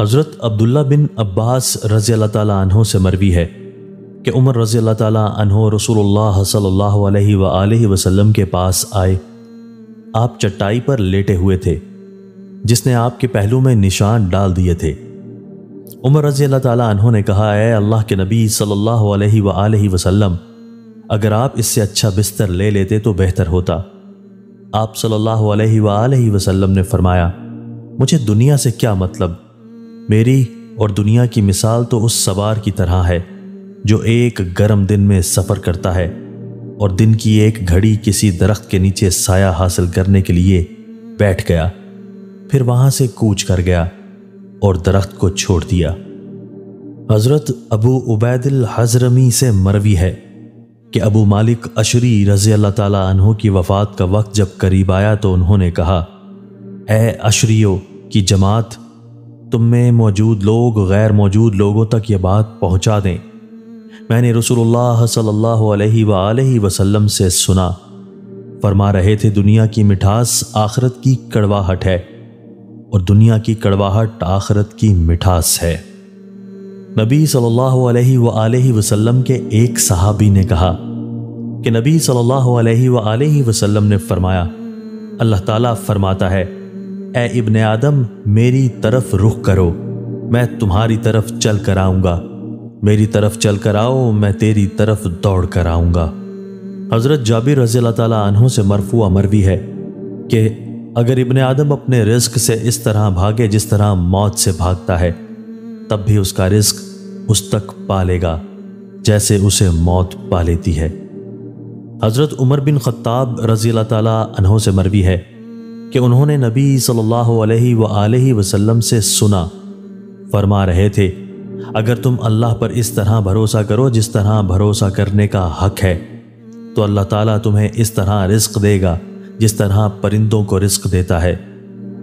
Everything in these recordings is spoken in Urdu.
حضرت عبداللہ بن عباس رضی اللہ تعالیٰ عنہ سے مروی ہے کہ عمر رضی اللہ تعالیٰ عنہ رسول اللہ صلی اللہ علیہ وآلہ وسلم کے پاس آئے۔ آپ چٹائی پر لیٹے ہوئے تھے جس نے آپ کے پہلو میں نشان ڈال دیے تھے۔ عمر رضی اللہ تعالیٰ عنہ نے کہا، اے اللہ کے نبی صلی اللہ علیہ وآلہ وسلم، اگر آپ اس سے اچھا بستر لے لیتے تو بہتر ہوتا۔ آپ صلی اللہ علیہ وآلہ وسلم نے فرمایا، مجھے دنیا سے کیا مطلب؟ میری اور دنیا کی مثال تو اس سوار کی طرح ہے جو ایک گرم دن میں سفر کرتا ہے اور دن کی ایک گھڑی کسی درخت کے نیچے سایہ حاصل کرنے کے لیے بیٹھ گیا، پھر وہاں سے کوچ کر گیا اور درخت کو چھوڑ دیا۔ حضرت ابو عبید الحضرمی سے مروی ہے کہ ابو مالک اشری رضی اللہ تعالیٰ عنہ کی وفات کا وقت جب قریب آیا تو انہوں نے کہا، اے اشریوں کی جماعت، تم میں موجود لوگ غیر موجود لوگوں تک یہ بات پہنچا دیں۔ میں نے رسول اللہ صلی اللہ علیہ وآلہ وسلم سے سنا، فرما رہے تھے دنیا کی مٹھاس آخرت کی کڑواہٹ ہے اور دنیا کی کڑواہٹ آخرت کی مٹھاس ہے۔ نبی صلی اللہ علیہ وآلہ وسلم کے ایک صحابی نے کہا کہ نبی صلی اللہ علیہ وآلہ وسلم نے فرمایا، اللہ تعالیٰ فرماتا ہے، اے ابن آدم میری طرف رخ کرو، میں تمہاری طرف چل کر آؤں گا، میری طرف چل کر آؤ، میں تیری طرف دوڑ کر آؤں گا۔ حضرت جابر رضی اللہ تعالیٰ عنہ سے مرفوع مروی ہے کہ اگر ابن آدم اپنے رزق سے اس طرح بھاگے جس طرح موت سے بھاگتا ہے، تب بھی اس کا رزق اس تک پالے گا جیسے اسے موت پا لیتی ہے۔ حضرت عمر بن خطاب رضی اللہ تعالیٰ عنہ سے مروی ہے کہ انہوں نے نبی صلی اللہ علیہ وآلہ وسلم سے سنا، فرما رہے تھے، اگر تم اللہ پر اس طرح بھروسہ کرو جس طرح بھروسہ کرنے کا حق ہے تو اللہ تعالیٰ تمہیں اس طرح رزق دے گا جس طرح پرندوں کو رزق دیتا ہے،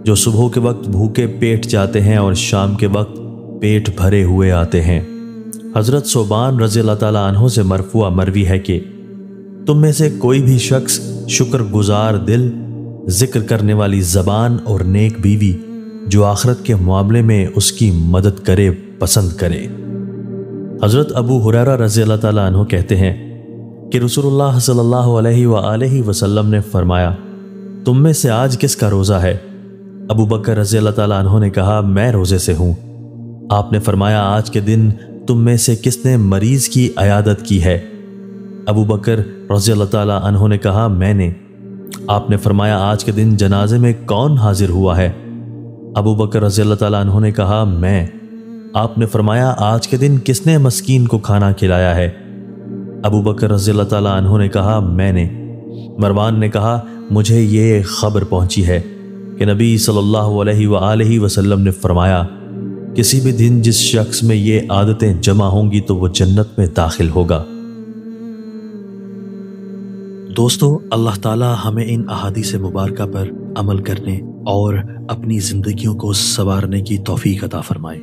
جو صبح کے وقت بھوکے پیٹ جاتے ہیں اور شام کے وقت پیٹ بھرے ہوئے آتے ہیں۔ حضرت ثوبان رضی اللہ تعالیٰ عنہ سے مرفوع مروی ہے کہ تم میں سے کوئی بھی شخص شکر گزار دل، ذکر کرنے والی زبان اور نیک بیوی جو آخرت کے معاملے میں اس کی مدد کرے پسند کرے۔ حضرت ابو ہریرہ رضی اللہ تعالیٰ عنہ کہتے ہیں کہ رسول اللہ صلی اللہ علیہ وآلہ وسلم نے فرمایا، تم میں سے آج کس کا روزہ ہے؟ ابو بکر رضی اللہ تعالیٰ عنہ نے کہا، میں روزے سے ہوں۔ آپ نے فرمایا، آج کے دن تم میں سے کس نے مریض کی عیادت کی ہے؟ ابو بکر رضی اللہ تعالیٰ عنہ نے کہا، میں نے۔ آپ نے فرمایا، آج کے دن جنازے میں کون حاضر ہوا ہے؟ ابو بکر رضی اللہ تعالیٰ عنہ نے کہا، میں۔ آپ نے فرمایا، آج کے دن کس نے مسکین کو کھانا کھلایا ہے؟ ابو بکر رضی اللہ تعالیٰ عنہ نے کہا، میں نے۔ مروان نے کہا، مجھے یہ خبر پہنچی ہے کہ نبی صلی اللہ علیہ وآلہ وسلم نے فرمایا، کسی بھی دن جس شخص میں یہ عادتیں جمع ہوں گی تو وہ جنت میں داخل ہوگا۔ دوستو، اللہ تعالیٰ ہمیں ان احادیث مبارکہ پر عمل کرنے اور اپنی زندگیوں کو سنوارنے کی توفیق عطا فرمائے۔